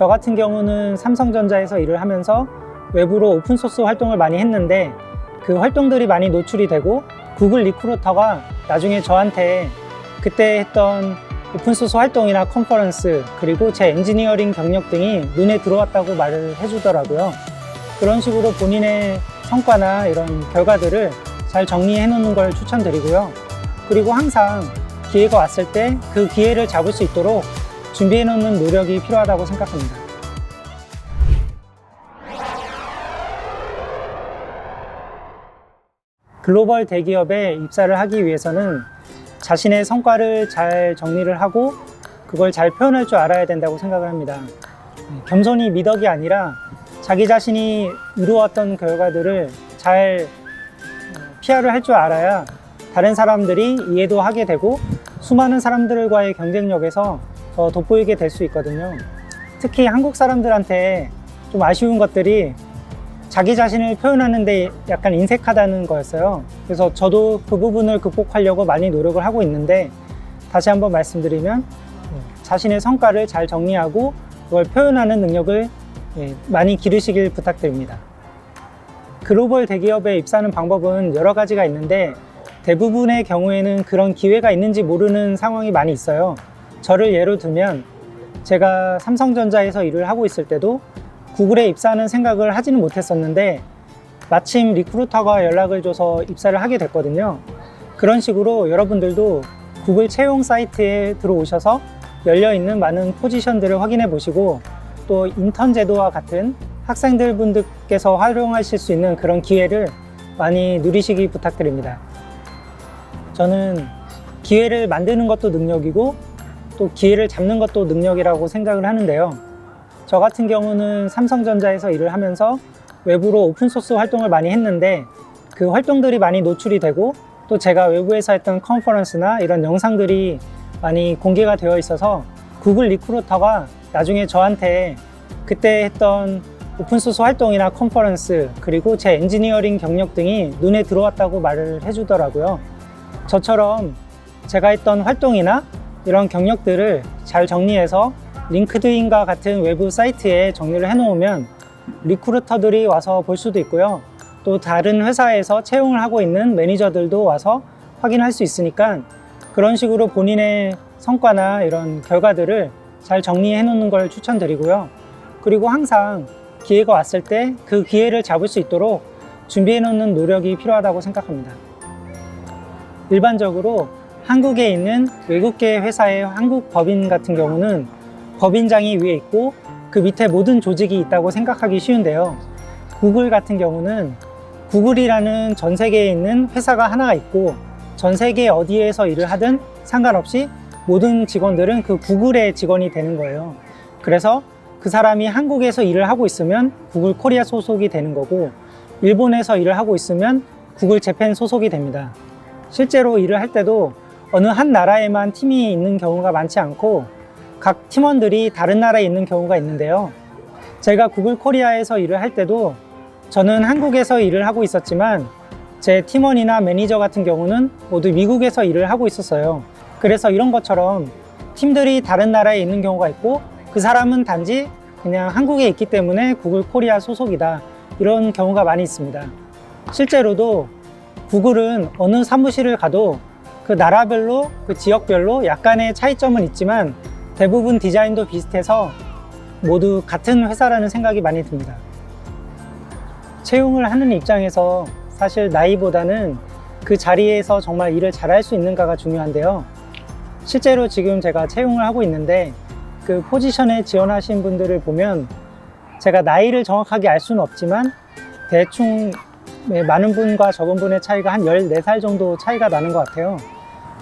저 같은 경우는 삼성전자에서 일을 하면서 외부로 오픈소스 활동을 많이 했는데 그 활동들이 많이 노출이 되고 구글 리크루터가 나중에 저한테 그때 했던 오픈소스 활동이나 컨퍼런스 그리고 제 엔지니어링 경력 등이 눈에 들어왔다고 말을 해주더라고요. 그런 식으로 본인의 성과나 이런 결과들을 잘 정리해 놓는 걸 추천드리고요. 그리고 항상 기회가 왔을 때 그 기회를 잡을 수 있도록 준비해 놓는 노력이 필요하다고 생각합니다. 글로벌 대기업에 입사를 하기 위해서는 자신의 성과를 잘 정리를 하고 그걸 잘 표현할 줄 알아야 된다고 생각을 합니다. 겸손이 미덕이 아니라 자기 자신이 이루었던 결과들을 잘 PR을 할 줄 알아야 다른 사람들이 이해도 하게 되고 수많은 사람들과의 경쟁력에서 더 돋보이게 될 수 있거든요. 특히 한국 사람들한테 좀 아쉬운 것들이 자기 자신을 표현하는 데 약간 인색하다는 거였어요. 그래서 저도 그 부분을 극복하려고 많이 노력을 하고 있는데 다시 한번 말씀드리면 자신의 성과를 잘 정리하고 그걸 표현하는 능력을 많이 기르시길 부탁드립니다. 글로벌 대기업에 입사하는 방법은 여러 가지가 있는데 대부분의 경우에는 그런 기회가 있는지 모르는 상황이 많이 있어요. 저를 예로 들면 제가 삼성전자에서 일을 하고 있을 때도 구글에 입사하는 생각을 하지는 못했었는데 마침 리크루터가 연락을 줘서 입사를 하게 됐거든요. 그런 식으로 여러분들도 구글 채용 사이트에 들어오셔서 열려있는 많은 포지션들을 확인해 보시고 또 인턴 제도와 같은 학생들 분들께서 활용하실 수 있는 그런 기회를 많이 누리시기 부탁드립니다. 저는 기회를 만드는 것도 능력이고 또 기회를 잡는 것도 능력이라고 생각을 하는데요. 저 같은 경우는 삼성전자에서 일을 하면서 외부로 오픈소스 활동을 많이 했는데 그 활동들이 많이 노출이 되고 또 제가 외부에서 했던 컨퍼런스나 이런 영상들이 많이 공개가 되어 있어서 구글 리크루터가 나중에 저한테 그때 했던 오픈소스 활동이나 컨퍼런스 그리고 제 엔지니어링 경력 등이 눈에 들어왔다고 말을 해주더라고요. 저처럼 제가 했던 활동이나 이런 경력들을 잘 정리해서 링크드인과 같은 외부 사이트에 정리를 해놓으면 리크루터들이 와서 볼 수도 있고요. 또 다른 회사에서 채용을 하고 있는 매니저들도 와서 확인할 수 있으니까 그런 식으로 본인의 성과나 이런 결과들을 잘 정리해 놓는 걸 추천드리고요. 그리고 항상 기회가 왔을 때 그 기회를 잡을 수 있도록 준비해 놓는 노력이 필요하다고 생각합니다. 일반적으로 한국에 있는 외국계 회사의 한국 법인 같은 경우는 법인장이 위에 있고 그 밑에 모든 조직이 있다고 생각하기 쉬운데요. 구글 같은 경우는 구글이라는 전 세계에 있는 회사가 하나가 있고 전 세계 어디에서 일을 하든 상관없이 모든 직원들은 그 구글의 직원이 되는 거예요. 그래서 그 사람이 한국에서 일을 하고 있으면 구글 코리아 소속이 되는 거고 일본에서 일을 하고 있으면 구글 재팬 소속이 됩니다. 실제로 일을 할 때도 어느 한 나라에만 팀이 있는 경우가 많지 않고 각 팀원들이 다른 나라에 있는 경우가 있는데요. 제가 구글 코리아에서 일을 할 때도 저는 한국에서 일을 하고 있었지만 제 팀원이나 매니저 같은 경우는 모두 미국에서 일을 하고 있었어요. 그래서 이런 것처럼 팀들이 다른 나라에 있는 경우가 있고 그 사람은 단지 그냥 한국에 있기 때문에 구글 코리아 소속이다, 이런 경우가 많이 있습니다. 실제로도 구글은 어느 사무실을 가도 그 나라별로 그 지역별로 약간의 차이점은 있지만 대부분 디자인도 비슷해서 모두 같은 회사라는 생각이 많이 듭니다. 채용을 하는 입장에서 사실 나이보다는 그 자리에서 정말 일을 잘할 수 있는가가 중요한데요. 실제로 지금 제가 채용을 하고 있는데 그 포지션에 지원하신 분들을 보면 제가 나이를 정확하게 알 수는 없지만 대충 많은 분과 적은 분의 차이가 한 14살 정도 차이가 나는 것 같아요.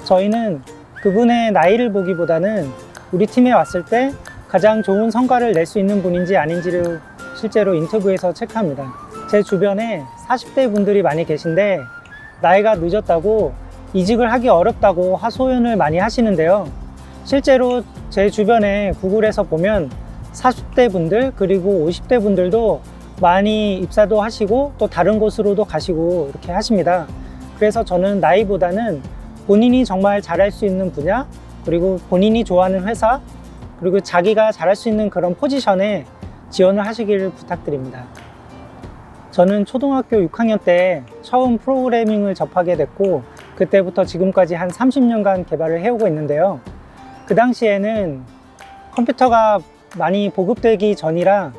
저희는 그분의 나이를 보기보다는 우리 팀에 왔을 때 가장 좋은 성과를 낼 수 있는 분인지 아닌지를 실제로 인터뷰에서 체크합니다. 제 주변에 40대 분들이 많이 계신데 나이가 늦었다고 이직을 하기 어렵다고 하소연을 많이 하시는데요. 실제로 제 주변에 구글에서 보면 40대 분들 그리고 50대 분들도 많이 입사도 하시고 또 다른 곳으로도 가시고 이렇게 하십니다. 그래서 저는 나이보다는 본인이 정말 잘할 수 있는 분야 그리고 본인이 좋아하는 회사 그리고 자기가 잘할 수 있는 그런 포지션에 지원을 하시기를 부탁드립니다. 저는 초등학교 6학년 때 처음 프로그래밍을 접하게 됐고, 그때부터 지금까지 한 30년간 개발을 해오고 있는데요. 그 당시에는 컴퓨터가 많이 보급되기 전이라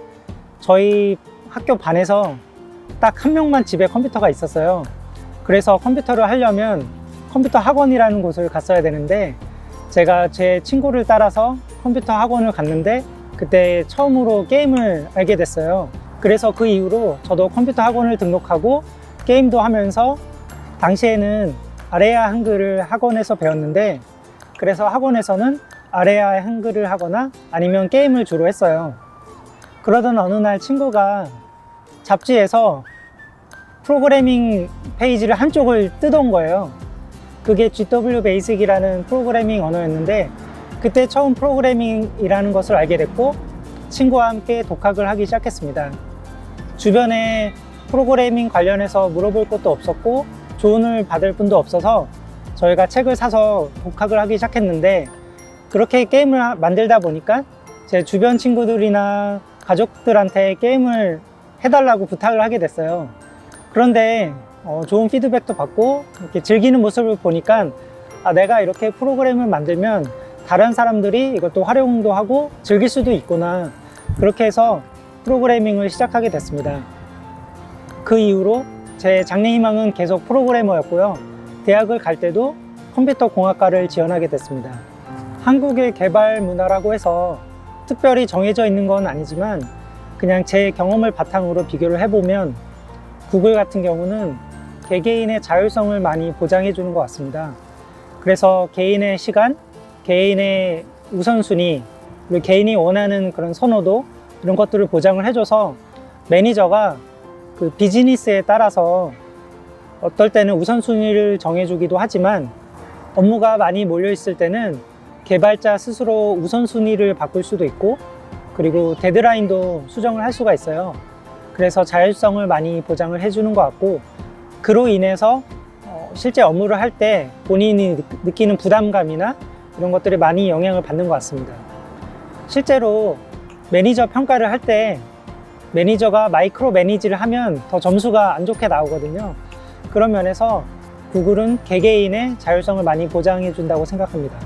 저희 학교 반에서 딱 한 명만 집에 컴퓨터가 있었어요. 그래서 컴퓨터를 하려면 컴퓨터 학원이라는 곳을 갔어야 되는데, 제가 제 친구를 따라서 컴퓨터 학원을 갔는데 그때 처음으로 게임을 알게 됐어요. 그래서 그 이후로 저도 컴퓨터 학원을 등록하고 게임도 하면서, 당시에는 아레아 한글을 학원에서 배웠는데, 그래서 학원에서는 아레아 한글을 하거나 아니면 게임을 주로 했어요. 그러던 어느 날 친구가 잡지에서 프로그래밍 페이지를 한쪽을 뜯어온 거예요. 그게 GW 베이직이라는 프로그래밍 언어였는데, 그때 처음 프로그래밍이라는 것을 알게 됐고 친구와 함께 독학을 하기 시작했습니다. 주변에 프로그래밍 관련해서 물어볼 것도 없었고 조언을 받을 분도 없어서 저희가 책을 사서 독학을 하기 시작했는데, 그렇게 게임을 만들다 보니까 제 주변 친구들이나 가족들한테 게임을 해달라고 부탁을 하게 됐어요. 그런데 좋은 피드백도 받고 이렇게 즐기는 모습을 보니까, 내가 이렇게 프로그램을 만들면 다른 사람들이 이것도 활용도 하고 즐길 수도 있구나. 그렇게 해서 프로그래밍을 시작하게 됐습니다. 그 이후로 제 장래희망은 계속 프로그래머였고요. 대학을 갈 때도 컴퓨터 공학과를 지원하게 됐습니다. 한국의 개발 문화라고 해서 특별히 정해져 있는 건 아니지만, 그냥 제 경험을 바탕으로 비교를 해보면 구글 같은 경우는 개개인의 자율성을 많이 보장해 주는 것 같습니다. 그래서 개인의 시간, 개인의 우선순위, 그리고 개인이 원하는 그런 선호도, 이런 것들을 보장을 해줘서 매니저가 그 비즈니스에 따라서 어떨 때는 우선순위를 정해주기도 하지만, 업무가 많이 몰려 있을 때는 개발자 스스로 우선순위를 바꿀 수도 있고, 그리고 데드라인도 수정을 할 수가 있어요. 그래서 자율성을 많이 보장을 해주는 것 같고, 그로 인해서 실제 업무를 할 때 본인이 느끼는 부담감이나 이런 것들이 많이 영향을 받는 것 같습니다. 실제로 매니저 평가를 할 때 매니저가 마이크로 매니지를 하면 더 점수가 안 좋게 나오거든요. 그런 면에서 구글은 개개인의 자율성을 많이 보장해 준다고 생각합니다.